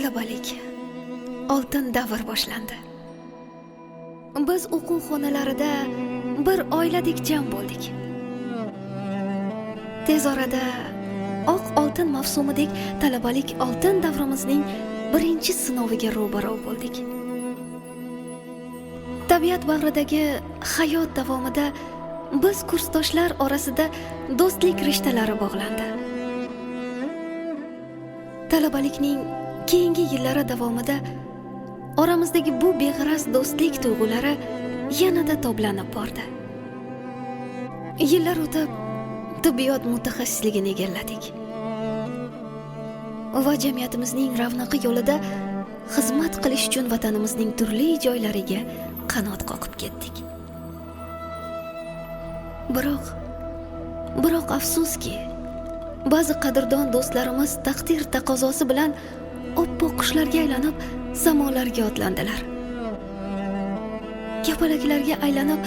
Talabalik oltin davr boshlandi. Biz o'quv xonalarida bir oiladek jam bo'ldik. Tez orada oq oltin mavsumidek talabalik oltin davrimizning birinchi sinoviga ro'baro bo'ldik. Tabiat bag'ridagi hayot davomida biz kursdoshlar orasida do'stlik rishtalari bog'landi. Talabalikning keyingi yillari davomida oramizdagi bu beg'araz do'stlik tuyg'ulari yanada toblanib bordi. Yillar o'tib tibbiyot mutaxassisligini egalladik va jamiyatimizning ravnaqi yo'lida xizmat qilish uchun vatanimizning turli joylariga qanot qoqib ketdik. Biroq afsuski, ba'zi qadrdon do'stlarimiz taqdir taqozosi bilan oppoq qushlarga aylanib samolarga otlandilar. Kapalaklarga aylanib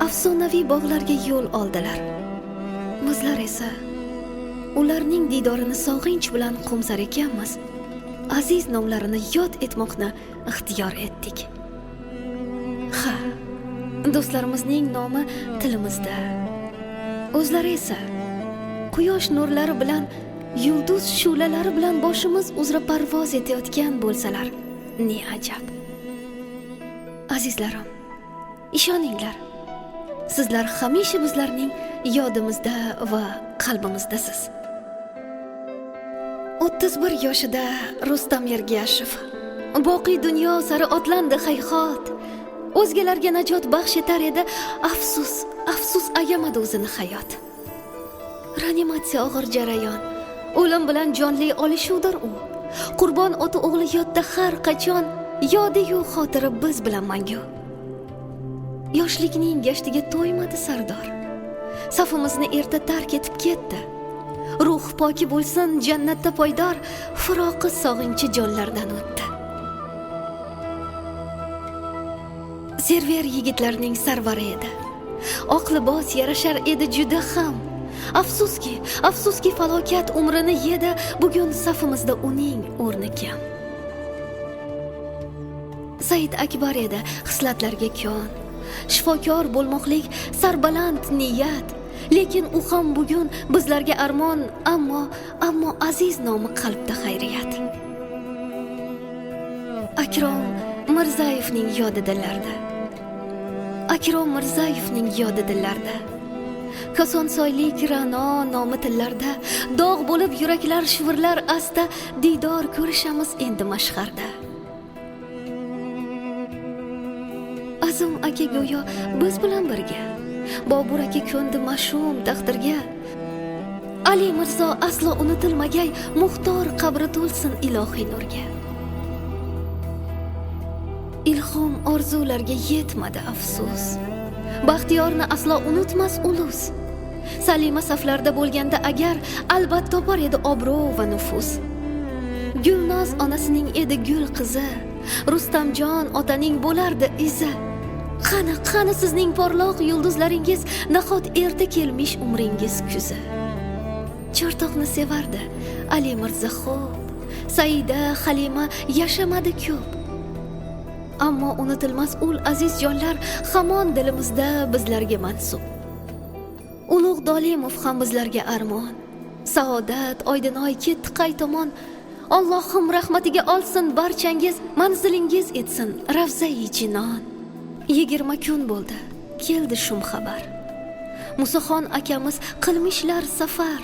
afsonaviy bog'larga yo'l oldilar. Bizlar esa ularning didorini sog'inch bilan qo'msar ekanmiz, aziz nomlarini yod etmoqni ixtiyor etdik. Ha, do'stlarimizning nomi tilimizda. O'zlari esa quyosh nurlari bilan, yulduz shu'lalari bilan boshimiz uzra parvoz etayotgan bo'lsalar, ne ajab. Azizlarim, ishoninglar, sizlar hamisha bizlarning yodimizda va qalbimizdasiz. 31 yoshida Rustam Ergashev boqiy dunyo sari otlandi hayhot. O'zgalarga najot baxsh etar edi, afsus ayamadi o'zini hayot. Reanimatsiya og'ir jarayon, o'lim bilan jonli olishuvdir u. Qurbon ota o'g'li yodda har qachon, yodi-yu xotiri biz bilan mangu. Yoshlikning gashtiga to'ymadi sardor. Safimizni erta tark etib ketdi. Ruh poki bo'lsin, jannatda poydor, firoqi sog'inchi jonlardan o'tdi. Server yigitlarning sarvari edi. Oq libos yarashar edi juda ham. Afsuski falokat umrini yedi, bugun safimizda uning o'rni kam. Said Akbar edi xislatlarga kon. Shifokor bo'lmoqlik sarbaland niyat, lekin u ham bugun bizlarga armon, ammo aziz nomi qalbda xayriyat. Akrom Mirzayevning yodi dillarda. Kosonsoylik Ra'no nomi tillarda, dog' bo'lib yuraklar shivirlar asta, didor ko'rishamiz endi mashharda. Azim aka go'yo biz bilan birga, Bobur aka ko'ndi mash'um taqdirga. Ali Mirzo aslo unutilmagay, muxtor qabri to'lsin ilohiy nurga. Ilhom orzularga yetmadi afsus, Baxtiyorni aslo unutmas ulus. Salima saflarda bo'lganda agar, albatta topar edi obro' va nufus. Gulnoz onasining edi gul qizi, Rustamjon otaning bo'lardi izi. Qani sizning porloq yulduzlaringiz, nahot erta kelmish umringiz kuzi. Cho'rtoqni sevardi Ali Mirzo xo'p, Saida Halima yashamadi ko'p. Ammo unutilmas ul aziz jonlar hamon dilimizda bizlarga mansub. Ulug' Dolimov ham bizlarga armon. Saodat Oydinoy ketdi qay tomon. Allohim rahmatiga olsin barchangiz, manzilingiz etsin ravzai jinon. 20 kun bo'ldi, keldi shum xabar. Musoxon akamiz qilmishlar safar.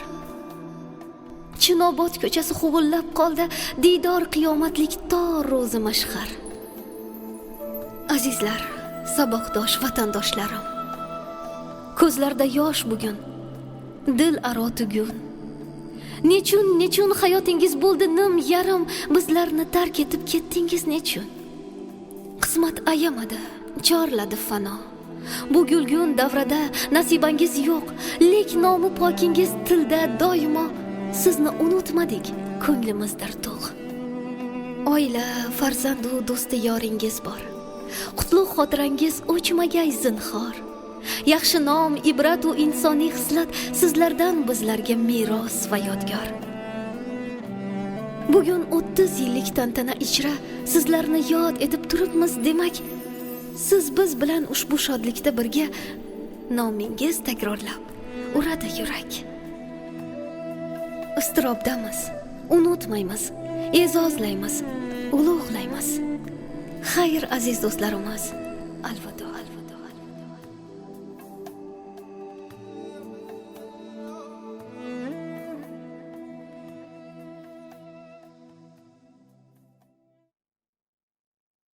Chinobod ko'chasi huvullab qoldi, didor qiyomatlik to ro'zi mashhar. Azizlar, saboqdosh vatandoshlarim, ko'zlarda yosh bugun, dil aro tugun. Nechun hayotingiz bo'ldi nim yarim, bizlarni tark etib ketdingiz nechun? Qismat ayamadi, chorladi fano. Bu gulgun davrada nasibangiz yo'q, lek nomi pokingiz tilda doimo. Sizni unutmadik, ko'nglimizdir to'q. Oila, farzandu do'sti yoringiz bor. Qutlug' xotirangiz o'chmagay zinhor. Yaxshi nom, ibrat u insoniy xislat sizlardan bizlarga meros va yodgor. Bugun 30 yillik tantana ichra sizlarni yod etib turibmiz, demak, siz biz bilan ushbu shodlikda birga nomingiz takrorlab uradi yurak. Iztirobdamiz, unutmaymiz, e'zozlaymiz, ulug'laymiz. Xayr aziz do'stlarimiz, alvido.